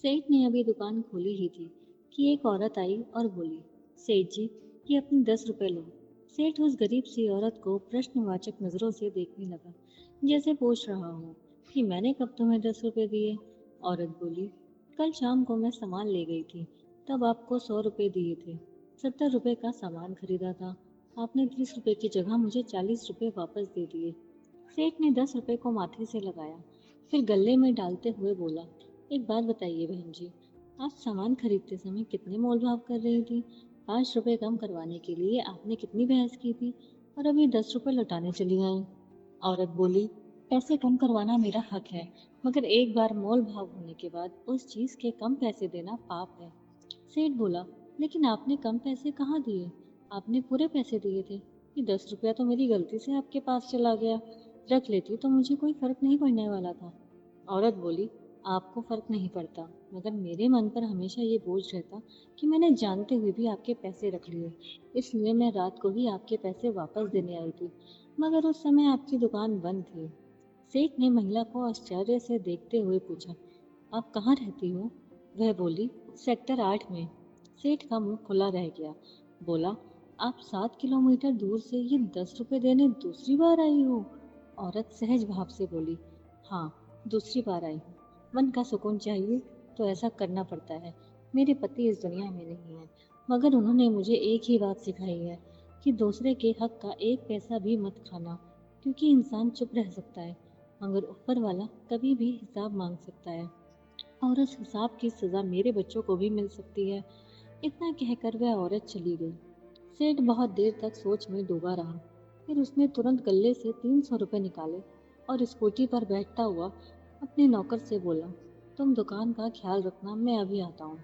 सेठ ने अभी दुकान खोली ही थी कि एक औरत आई और बोली, सेठ जी, ये अपने 10 रुपए लो। सेठ उस गरीब सी औरत को प्रश्नवाचक नजरों से देखने लगा, जैसे पूछ रहा हो कि मैंने कब तुम्हें 10 रुपए दिए। औरत बोली, कल शाम को मैं सामान ले गई थी, तब आपको 100 रुपए दिए थे। 70 रुपए का सामान खरीदा था, आपने 30 रुपए की जगह मुझे 40 रुपए वापस दे दिए। सेठ ने 10 रुपए को माथे से लगाया, फिर गले में डालते हुए बोला, एक बात बताइए बहन जी, आप सामान खरीदते समय कितने मोल भाव कर रही थी? 5 रुपए कम करवाने के लिए आपने कितनी बहस की थी, और अभी 10 रुपए लौटाने चली आई। औरत बोली, पैसे कम करवाना मेरा हक है, मगर एक बार मोल भाव होने के बाद उस चीज के कम पैसे देना पाप है। सेठ बोला, लेकिन आपने कम पैसे कहाँ दिए? आपने पूरे पैसे दिए थे। ये 10 रुपया तो मेरी गलती से आपके पास चला गया, रख लेती तो मुझे कोई फर्क नहीं पड़ने वाला था। औरत बोली, आपको फर्क नहीं पड़ता, मगर मेरे मन पर हमेशा ये बोझ रहता कि मैंने जानते हुए भी आपके पैसे रख लिए, इसलिए मैं रात को ही आपके पैसे वापस देने आई थी, मगर उस समय आपकी दुकान बंद थी। सेठ ने महिला को आश्चर्य से देखते हुए पूछा, आप कहाँ रहती हो? वह बोली, सेक्टर 8 में। सेठ का मुंह खुला रह गया। बोला, आप 7 किलोमीटर दूर से ये 10 रुपए देने दूसरी बार आई हो? औरत सहज भाव से बोली, हाँ, दूसरी बार आई हूँ। मन का सुकून चाहिए तो ऐसा करना पड़ता है। मेरे पति इस दुनिया में नहीं है, मगर उन्होंने मुझे एक ही बात सिखाई है कि दूसरे के हक का एक पैसा भी मत खाना, क्योंकि इंसान चुप रह सकता है, मगर ऊपर वाला कभी भी हिसाब मांग सकता है, और उस हिसाब की सजा मेरे बच्चों को भी मिल सकती है। इतना कहकर वह औरत चली गई। सेठ बहुत देर तक सोच में डूबा रहा, फिर उसने तुरंत गल्ले से 300 रुपए निकाले और स्कूटी पर बैठता हुआ अपने नौकर से बोला, तुम दुकान का ख्याल रखना, मैं अभी आता हूँ।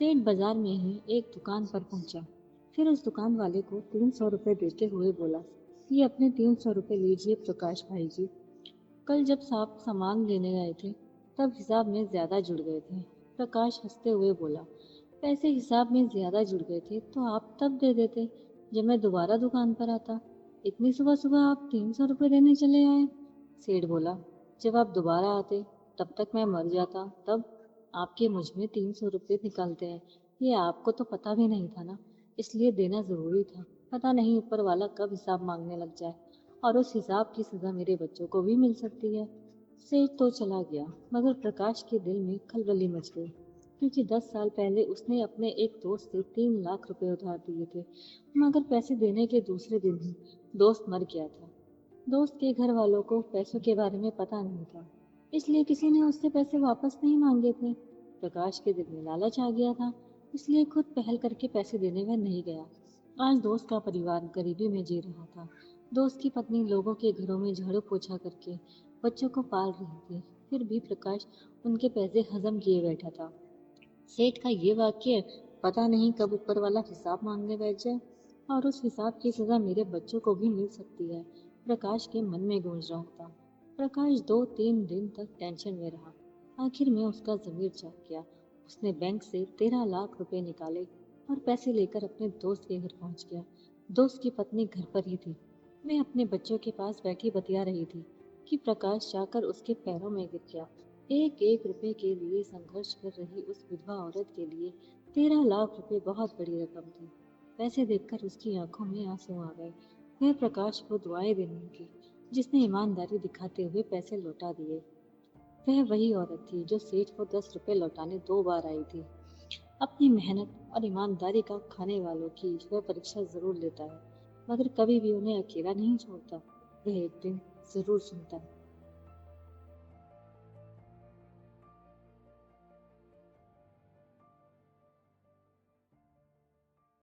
सेठ बाजार में ही एक दुकान पर पहुंचा, फिर उस दुकान वाले को 300 रुपए देते हुए बोला, ये अपने 300 रुपए लीजिए प्रकाश भाई जी। कल जब आप सामान लेने गए थे, तब हिसाब में ज्यादा जुड़ गए थे। प्रकाश हंसते हुए बोला, पैसे हिसाब में ज्यादा जुड़ गए थे तो आप तब दे देते, जब मैं दोबारा दुकान पर आता। इतनी सुबह सुबह आप 300 रुपये देने चले आए। सेठ बोला, जब आप दोबारा आते तब तक मैं मर जाता, तब आपके मुझ में 300 रुपये निकालते हैं। ये आपको तो पता भी नहीं था ना, इसलिए देना जरूरी था। पता नहीं ऊपर वाला कब हिसाब मांगने लग जाए, और उस हिसाब की सजा मेरे बच्चों को भी मिल सकती है। सेठ तो चला गया, मगर प्रकाश के दिल में खलबली मच गई, क्योंकि 10 साल पहले उसने अपने एक दोस्त से 3 लाख रुपए उधार दिए थे, मगर पैसे देने के दूसरे दिन ही दोस्त मर गया था। दोस्त के घर वालों को पैसों के बारे में पता नहीं था, इसलिए किसी ने उससे पैसे वापस नहीं मांगे थे। प्रकाश के दिल में लालच आ गया था, इसलिए खुद पहल करके पैसे देने में नहीं गया। आज दोस्त का परिवार गरीबी में जी रहा था। दोस्त की पत्नी लोगों के घरों में झाड़ू पोछा करके बच्चों को पाल रही थी, फिर भी प्रकाश उनके पैसे हजम किए बैठा था। सेठ का ये वाक्य, पता नहीं कब ऊपर वाला हिसाब मांगने बैठ जाए, और उस हिसाब की सजा मेरे बच्चों को भी मिल सकती है, प्रकाश के मन में गूंज रहा था। प्रकाश 2-3 दिन तक टेंशन में रहा। आखिर में उसका जमीर जाग गया। उसने बैंक से 13 लाख रुपए निकाले और पैसे लेकर अपने दोस्त के घर पहुंच गया। दोस्त की पत्नी घर पर ही थी। वह अपने बच्चों के पास बैठी बतिया रही थी कि प्रकाश जाकर उसके पैरों में गिर गया। एक एक रुपए के लिए संघर्ष कर रही उस विधवा औरत के लिए 13 लाख रुपए बहुत बड़ी रकम थी। पैसे देखकर उसकी आंखों में आंसू आ गए। वह प्रकाश को दुआएं देने लगी, जिसने ईमानदारी दिखाते हुए पैसे लौटा दिए। वह वही औरत थी जो सेठ को 10 रुपए लौटाने 2 बार आई थी। अपनी मेहनत और ईमानदारी का खाने वालों की वह परीक्षा जरूर लेता है, मगर कभी भी उन्हें अकेला नहीं छोड़ता। वह एक दिन जरूर सुनता है।